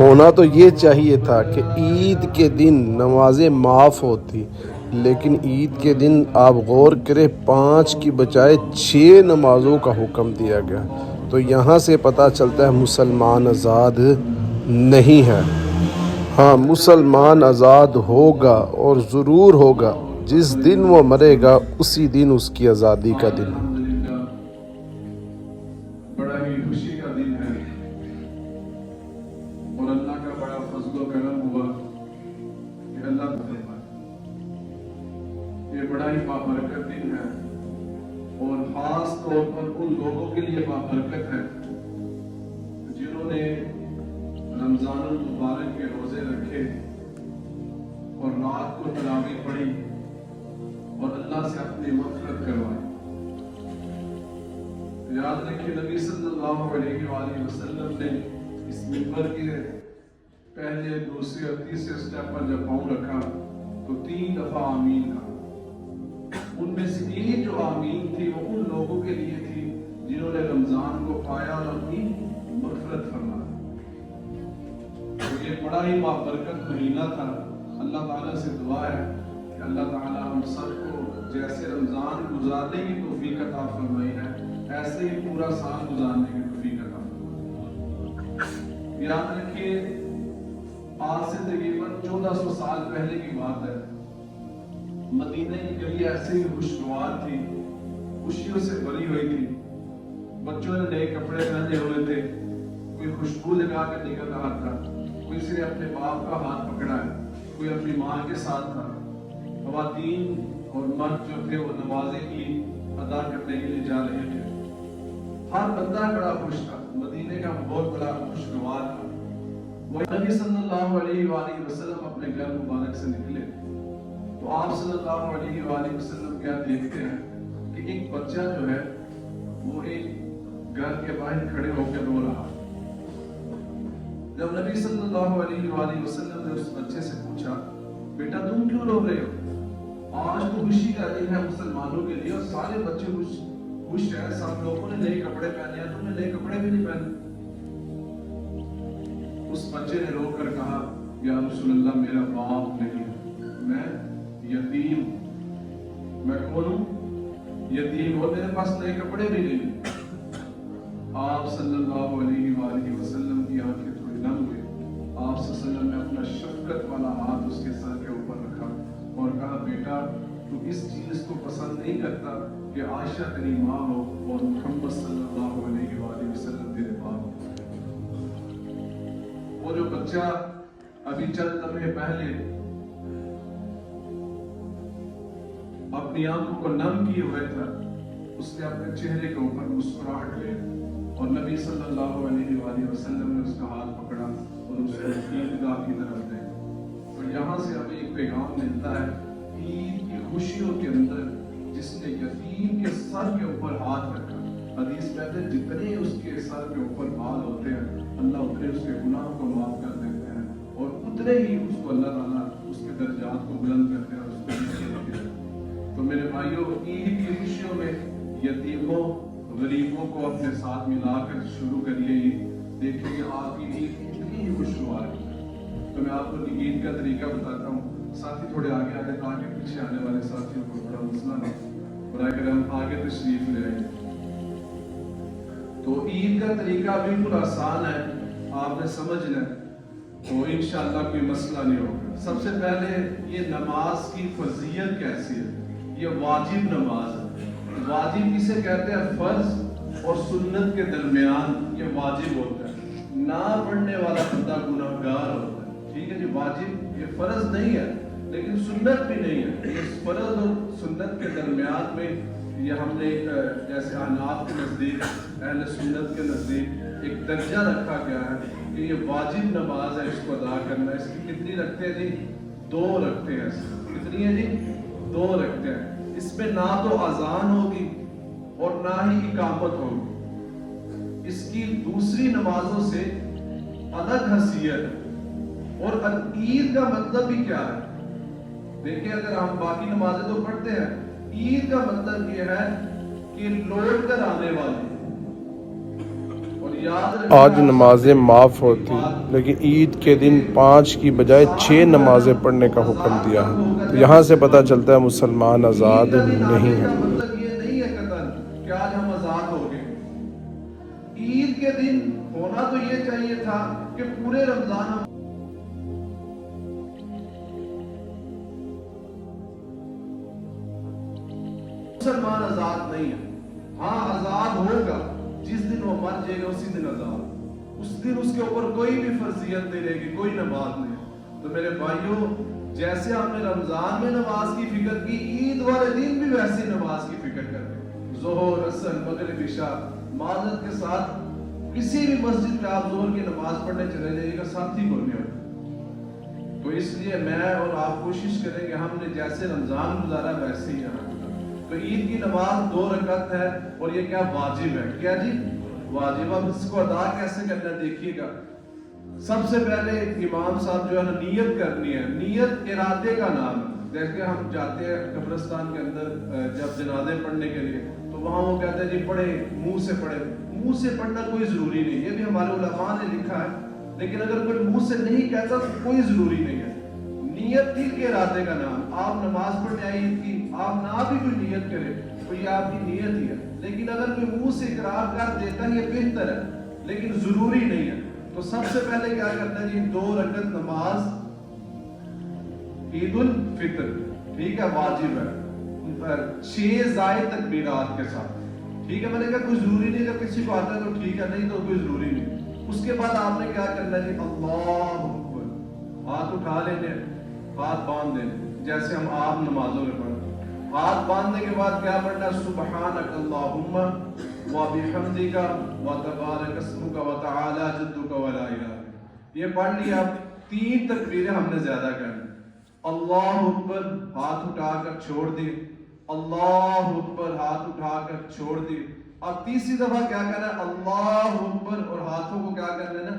ہونا تو یہ چاہیے تھا کہ عید کے دن نمازیں معاف ہوتی، لیکن عید کے دن آپ غور کریں 5 کی بجائے 6 نمازوں کا حکم دیا گیا۔ تو یہاں سے پتہ چلتا ہے مسلمان آزاد نہیں ہے۔ ہاں، مسلمان آزاد ہوگا اور ضرور ہوگا، جس دن وہ مرے گا اسی دن اس کی آزادی کا دن ہے۔ بڑا ہی خوشی کا دن ہے اور اللہ کا بڑا فضل و کرم ہوا کہ اللہ تعالیٰ یہ بڑا ہی بابرکت دن ہے اور خاص طور پر ان لوگوں کے لیے بابرکت ہے جنہوں نے رمضان المبارک کے روزے رکھے اور رات کو تراویح پڑھی اور اللہ سے اپنی مغفرت کروائی۔ یاد رکھیں نبی صلی اللہ علیہ وآلہ وسلم نے اس منبر کے پہلے، دوسرے اور تیسرے سٹیپ پر جب پاؤں رکھا تو 3 دفعہ آمین کہا۔ ان میں سے ایک جو آمین تھی وہ ان لوگوں کے لیے تھی جنہوں نے رمضان کو پایا اور اپنی مغفرت فرمائی۔ تو یہ بڑا ہی بابرکت مہینہ تھا۔ اللہ تعالیٰ سے دعا ہے کہ اللہ تعالیٰ ہم سب کو جیسے رمضان گزارنے کی توفیق عطا فرمائی ہے، ایسے ہی پورا سال گزارنے کی توفیق عطا فرمائے۔ یاد رکھیے آج سے تقریباً 1400 سال پہلے کی بات ہے، مدینہ کی گلی ایسے ہی خوشگوار تھی، خوشیوں سے بھری ہوئی تھی۔ بچوں نے نئے کپڑے پہنے ہوئے تھے، کوئی خوشبو لگا کر نکل رہا تھا، کوئی صرف اپنے باپ کا ہاتھ پکڑا ہے، کوئی اپنی ماں کے ساتھ تھا۔ خواتین اور مرد جو تھے وہ نمازیں کی ادا کرنے کے لیے جا رہے تھے۔ ہر بندہ بڑا خوش تھا، مدینے کا بہت بڑا خوشگوار تھا۔ وہ نبی صلی اللہ علیہ وآلہ وسلم اپنے گھر مبارک سے نکلے تو آپ صلی اللہ علیہ وآلہ وسلم کیا دیکھتے ہیں کہ ایک بچہ جو ہے وہ ایک گھر کے باہر کھڑے ہو کے رو رہا۔ جب نبی صلی اللہ علیہ وآلہ وسلم نے اس بچے سے پوچھا، بیٹا تم کیوں رو رہے ہو؟ آج تو خوشی کا دن ہے مسلمانوں کے لیے اور سارے بچے خوش ہیں، سب لوگوں نے نئے کپڑے پہنے ہیں، تم نے نئے کپڑے بھی نہیں پہنے۔ اس بچے نے رو کر کہا، یا رسول اللہ میرا باپ نہیں ہے، میں یتیم ہوں۔ میں کون ہوں؟ یتیم، اور میرے پاس نئے کپڑے بھی نہیں۔ آپ صلی اللہ علیہ وآلہ وسلم کی آنکھیں تھوڑی نم ہوئی۔ آپ صلی اللہ علیہ وسلم نے اپنا شفقت والا ہاتھ اس کے سر کے اوپر رکھا اور کہا، بیٹا تو اس چیز کو پسند نہیں کرتا کہ عائشہ تیری ماں ہو اور محمد صلی اللہ علیہ وآلہ وسلم تیرے باپ ہو۔ وہ جو بچہ ابھی چند لمحے پہلے اپنی آنکھوں کو نم کیے ہوئے تھا، اس نے اپنے چہرے کے اوپر مسکراہٹ لے اور نبی صلی اللہ علیہ وآلہ وسلم نے اس کا ہاتھ پکڑا اور اس کو عیدگاہ کی طرف لے۔ اور یہاں سے ہمیں ایک پیغام ملتا ہے، عید کی خوشیوں کے اندر جس نے یتیم کے سر کے اوپر ہاتھ رکھا، حدیث کہتے ہیں جتنے اس کے سر کے اوپر بال ہوتے ہیں اللہ اتنے اس کے گناہ کو معاف کر دیتے ہیں اور اتنے ہی اس کو اللہ تعالیٰ اس کے درجات کو بلند کرتے ہیں اور اس کو نیچے رکھتے ہیں۔ تو میرے بھائیوں، عید کی خوشیوں میں یتیموں غریبوں کو اپنے ساتھ ملا کر شروع کریے۔ دیکھیں کہ آپ کی عید کتنی ہی خوشگوار ہے۔ تو میں آپ کو عید کا طریقہ بتاتا ہوں، ساتھی تھوڑے آگے آگے تاکہ پیچھے آنے والے ساتھیوں کو بڑا مسئلہ نہ ہو، برائے کرم آگے تشریف لے آئیں۔ تو عید کا طریقہ بالکل آسان ہے، آپ نے سمجھنا ہے تو انشاءاللہ کوئی مسئلہ نہیں ہوگا۔ سب سے پہلے یہ نماز کی فضیلت کیسی ہے؟ یہ واجب نماز ہے۔ واجب کسے کہتے ہیں؟ فرض اور سنت کے درمیان یہ واجب ہوتا ہے۔ نہ پڑھنے والا بندہ گناہگار ہوتا ہے۔ ٹھیک ہے جی، واجب یہ فرض نہیں ہے لیکن سنت بھی نہیں ہے۔ یہ فرض اور سنت کے درمیان میں یہ ہم نے جیسے احناف کے نزدیک، اہل سنت کے نزدیک ایک درجہ رکھا گیا ہے کہ یہ واجب نماز ہے، اس کو ادا کرنا ہے۔ اس کی کتنی رکھتے ہیں جی؟ 2 رکھتے ہیں۔ کتنی ہے جی؟ 2 رکھتے ہیں۔ اس میں نہ تو اذان ہوگی اور نہ ہی اقامت ہوگی۔ اس کی دوسری نمازوں سے الگ حیثیت ہے۔ اور عید کا مطلب بھی کیا ہے؟ دیکھیں، اگر ہم باقی نمازیں تو پڑھتے ہیں، عید کا مطلب یہ ہے کہ لوٹ کر آنے والے، اور یاد رکھنا آج نمازیں معاف ہوتی لیکن عید کے دن 5 کی بجائے 6 نمازیں پڑھنے کا حکم دیا ہے، تو یہاں سے پتہ چلتا ہے مسلمان آزاد نہیں ہیں۔ مطلب یہ نہیں ہے قطعاً کہ آج ہم آزاد ہو گئے۔ عید کے دن ہونا تو یہ چاہیے تھا کہ پورے رمضان ہم مسلمان آزاد نہیں ہے۔ ہاں آزاد ہوگا جس دن وہ مر جائے گا، اسی دن آزاد، اس دن اس کے اوپر کوئی بھی فرضیت نہیں رہے گی، کوئی نماز نہیں۔ تو میرے بھائیوں، جیسے ہم نے رمضان میں نماز کی فکر کی، عید والے دن بھی ویسے نماز کی فکر کریں۔ ظہر، عصر، مغرب، عشاء، معذرت کے ساتھ کسی بھی مسجد میں آپ ظہر کی نماز پڑھنے چلے جائیے گا، ساتھی کو نہیں ہوگا۔ تو اس لیے میں اور آپ کوشش کریں کہ ہم نے جیسے رمضان گزارا ویسے ہی یہاں گزارا۔ تو عید کی نماز 2 رکعت ہے اور یہ کیا واجب ہے، کیا جی واجب۔ اب اس کو ادا کیسے کرنا ہے دیکھیے گا۔ سب سے پہلے امام صاحب جو ہے نا نیت کرنی ہے۔ نیت ارادے کا نام ہے۔ جیسے ہم جاتے ہیں قبرستان کے اندر جب جنازے پڑھنے کے لیے، تو وہاں وہ کہتے ہیں جی پڑھے، منہ سے پڑھے۔ منہ سے پڑھنا کوئی ضروری نہیں، یہ بھی ہمارے علماء نے لکھا ہے، لیکن اگر کوئی منہ سے نہیں کہتا تو کوئی ضروری نہیں ہے۔ نیت دل کے ارادے کا نام۔ آپ نماز پڑھنے آئے عید کی، آپ نہ بھی کوئی نیت کرے تو یہ آپ کی نیت ہی ہے، لیکن اگر کوئی منہ سے اقرار کر دیتا ہے یہ بہتر ہے، لیکن ضروری نہیں ہے۔ تو سب سے پہلے کیا کرنا ہے جی، 2 رکعت نماز عید الفطر، ٹھیک ہے، واجب ہے، 6 زائد تکبیرات کے ساتھ، ٹھیک ہے۔ میں نے کہا کوئی ضروری نہیں، اگر کسی کو آتا ہے تو ٹھیک ہے، نہیں تو کوئی ضروری نہیں۔ اس کے بعد آپ نے کیا کرنا ہے جی، اللہ اکبر، ہاتھ اٹھا لینے، ہاتھ باندھ دینے، جیسے ہم آپ نمازوں میں پڑھتے ہیں۔ ہاتھ باندھنے کے بعد کیا پڑھنا ہے، سبحانک اللہم وبحمدک وتبارک اسمک وتعالی جدک ولا الہ۔ یہ پڑھ لیا۔ 3 تکبیریں ہم نے زیادہ کرنی۔ اللہ اکبر، ہاتھ اٹھا کر چھوڑ دی، اللہ اکبر، ہاتھ اٹھا کر چھوڑ دی۔ اب تیسری دفعہ کیا کرنا ہے، اللہ اکبر، اور ہاتھوں کو کیا کر لینا،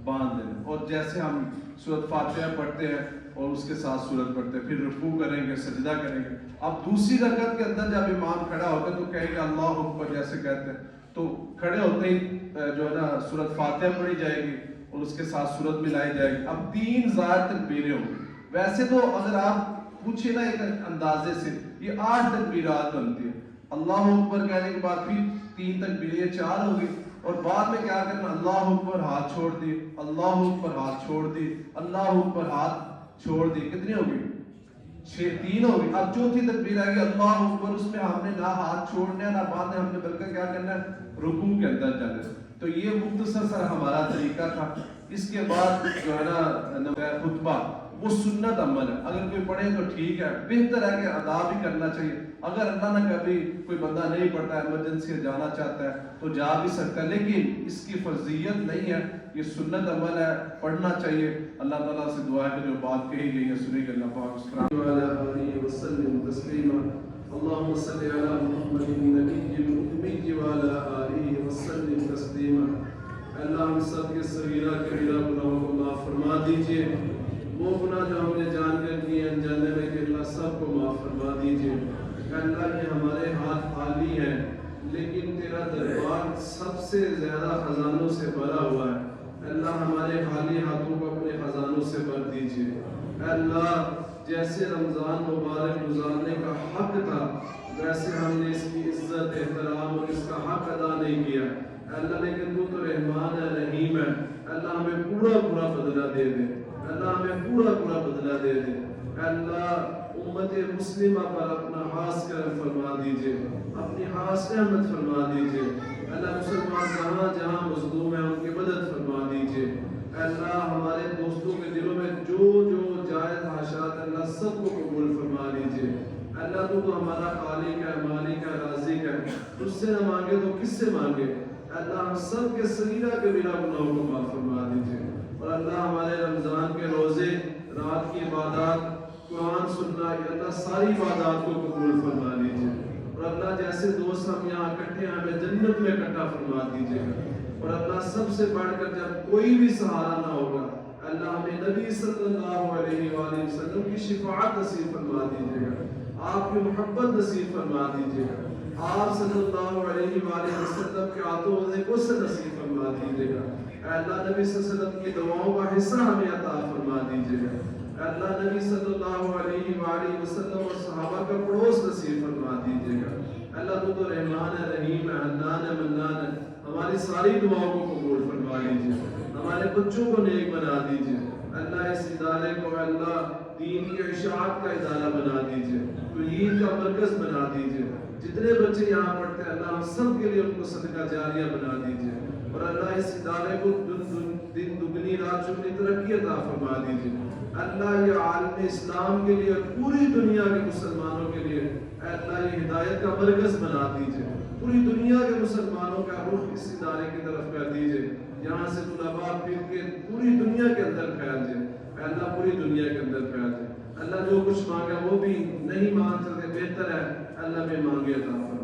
باندھ دینا۔ اور جیسے ہم سورۃ فاتحہ پڑھتے ہیں اور اس کے ساتھ سورت پڑھتے ہیں، پھر رکوع کریں گے، سجدہ کریں گے۔ اب دوسری رکعت کے اندر جب امام کھڑا ہوگا تو کہے گا اللہ اکبر، جیسے کہتے ہیں، تو کھڑے ہوتے ہی جو ہے نا سورۃ فاتحہ پڑھی جائے گی اور اس کے ساتھ سورت ملائی جائے گی۔ اب 3 زائد تکبیریں ہوں گی۔ ویسے تو اگر آپ پوچھے نا ایک اندازے سے، یہ 8 تکبیرات بنتی ہیں۔ اللہ اکبر کہنے کے بعد پھر 3 تکبیریں، یہ 4 ہوگی، اور بعد میں کیا کرنا، اللہ اکبر، ہاتھ چھوڑ دی، اللہ اکبر، ہاتھ چھوڑ دی، اللہ اکبر، ہاتھ چھوڑ دی۔ کتنی ہوگی، 3 ہوگی۔ اب چوتھی تکبیر آئے گی اللہ اکبر، اس میں ہم نے نہ ہاتھ چھوڑنے نہ باندھنے، ہم نے بلکہ کیا کرنا ہے، رکوع کے اندر جانا ہے۔ تو یہ مختصر سا ہمارا طریقہ تھا۔ اس کے بعد جو ہے نا خطبہ، وہ سنت عمل ہے، اگر کوئی پڑھے تو ٹھیک ہے، بہتر ہے کہ ادا بھی کرنا چاہیے۔ اگر اللہ نہ کبھی کوئی بندہ نہیں پڑھتا ہے، ایمرجنسی جانا چاہتا ہے تو جا بھی سکتا ہے، لیکن اس کی فرضیت نہیں ہے، یہ سنت عمل ہے، پڑھنا چاہیے۔ اللہ تعالیٰ سے دعا ہے کہ جو بات کہی گئی ہے سنی گئی، اللہ پاک وعلی آلہ وسلم تسلیما۔ اللهم صل على محمد النبي الأمي وعلى آله وسلم تسلیما۔ اللہ ہم سب کے صغیرہ کبیرہ گناہوں کو معاف فرما دیجئے، وہ گناہ جو ہم نے جان کر کیے انجانے میں کہ اللہ سب کو معاف فرما دیجئے۔ اللہ یہ ہمارے ہاتھ خالی ہیں، لیکن تیرا دربار سب سے زیادہ خزانوں سے بھرا ہوا ہے۔ اللہ ہمارے خالی ہاتھوں کو اپنے خزانوں سے بھر دیجئے۔ اللہ جیسے رمضان مبارک گزارنے کا حق تھا، ویسے ہم نے اس کی عزت، احترام اور اس کا حق ادا نہیں کیا اللہ، لیکن تو رحمان ہے، رحیم ہے۔ اللہ ہمیں پورا پورا بدلہ دے دے، اللہ ہمیں پورا پورا بدلہ دے دے۔ اللہ امت مسلمہ پر اپنا خاص کرم فرما دیجئے، اپنی خاص رحمت فرما دیجئے۔ اللہ مسلمان جہاں جہاں مظلوم ہیں ان کی مدد فرما دیجئے۔ اللہ ہمارے دوستوں کے دلوں میں جو جو جائز خواہشات، اللہ سب کو قبول فرما لیجئے۔ اللہ تو ہمارا خالق ہے، مالک ہے، رازق ہے، تجھ سے نہ مانگے تو کس سے مانگے۔ اللہ ہم سب کے صغیرہ کبیرہ گناہوں کو معاف فرما دیجئے، اور اللہ ہمارے رمضان کے روزے، رات کی عبادات، قرآن سننا، اللہ ساری عبادات کو قبول فرما لیجئے، اور اللہ جیسے دوست ہم یہاں اکٹھے ہیں ہمیں جنت میں اکٹھا فرما دیجئے گا، اور اللہ سب سے بڑھ کر جب کوئی بھی سہارا نہ ہوگا، اللہ ہمیں نبی صلی اللہ علیہ وآلہ وسلم کی شفاعت نصیب فرما دیجئے گا، آپ کی محبت نصیب فرما دیجئے گا، آپ صلی اللہ علیہ وآلہ وسلم کے ہاتھوں سے غسل نصیب فرما فرما دیجیے گا. اے اللہ نبی صلی اللہ علیہ وسلم کی دعاؤں کا حصہ ہمیں عطا فرما دیجیے گا. اے اللہ نبی صلی اللہ علیہ وآلہ وسلم اور صحابہ کا پڑوس نصیب فرما دیجیے گا. اللہ تو رحمان ہے، رحیم ہے، حنان ہے، منان ہے. ہماری ساری دعاؤں کو قبول فرما لیجیے. ہمارے بچوں کو نیک بنا دیجیے. اللہ اس ادارے کو اللہ دین کی اشاعت کا ادارہ بنا دیجیے، توحید کا مرکز بنا دیجیے. جتنے بچے یہاں پڑھتے ہیں اللہ ہم سب کے لیے ان کو صدقہ جاریہ بنا دیجیے. اور اللہ اس ادارے کو دن دگنی رات چگنی ترقی عطا فرما دیجیے. اللہ یہ عالم اسلام کے لیے اور پوری دنیا کے مسلمانوں کے لیے اللہ یہ ہدایت کا مرکز بنا دیجیے. پوری دنیا کے مسلمانوں کا رخ اس ادارے کی طرف کر دیجیے. یہاں سے طلباء پھر کے پوری دنیا کے اندر پھیل جائے. اللہ پوری دنیا کے اندر پھیل جائے. اللہ جو کچھ مانگا وہ بھی نہیں مانگ سکتے، بہتر ہے اللہ میں مانگے عطا فرما.